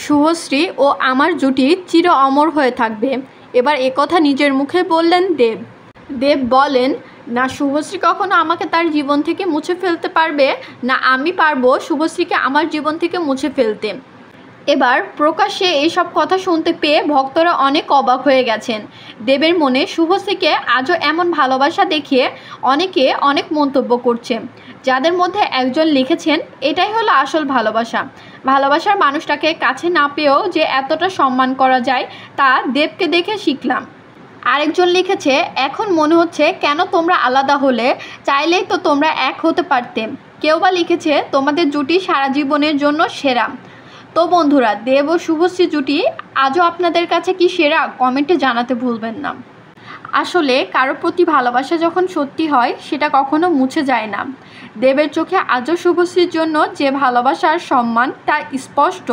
শুভশ্রী ও আমার জুটি চির অমর হয়ে থাকবে। এবার একথা নিজের মুখে বললেন দেব। দেব বলেন, না শুভশ্রী কখনো আমাকে তার জীবন থেকে মুছে ফেলতে পারবে, না আমি পারবো শুভশ্রীকে আমার জীবন থেকে মুছে ফেলতে। এবার প্রকাশ্যে এইসব কথা শুনতে পেয়ে ভক্তরা অনেক অবাক হয়ে গেছেন। দেবের মনে শুভশ্রীকে আজও এমন ভালোবাসা দেখিয়ে অনেকে অনেক মন্তব্য করছে, যাদের মধ্যে একজন লিখেছেন, এটাই হলো আসল ভালোবাসা। ভালোবাসার মানুষটাকে কাছে না পেয়েও যে এতটা সম্মান করা যায় তা দেবকে দেখে শিখলাম। আরেকজন লিখেছে, এখন মনে হচ্ছে কেন তোমরা আলাদা হলে, চাইলেই তো তোমরা এক হতে পারতে। কেউ বা লিখেছে, তোমাদের জুটি সারা জীবনের জন্য সেরা। তো বন্ধুরা, দেব ও শুভশ্রী জুটি আজও আপনাদের কাছে কি সেরা, কমেন্টে জানাতে ভুলবেন না। আসলে কারো প্রতি ভালোবাসা যখন সত্যি হয় সেটা কখনো মুছে যায় না। দেবের চোখে আজও শুভশ্রীর জন্য যে ভালোবাসার সম্মান তা স্পষ্ট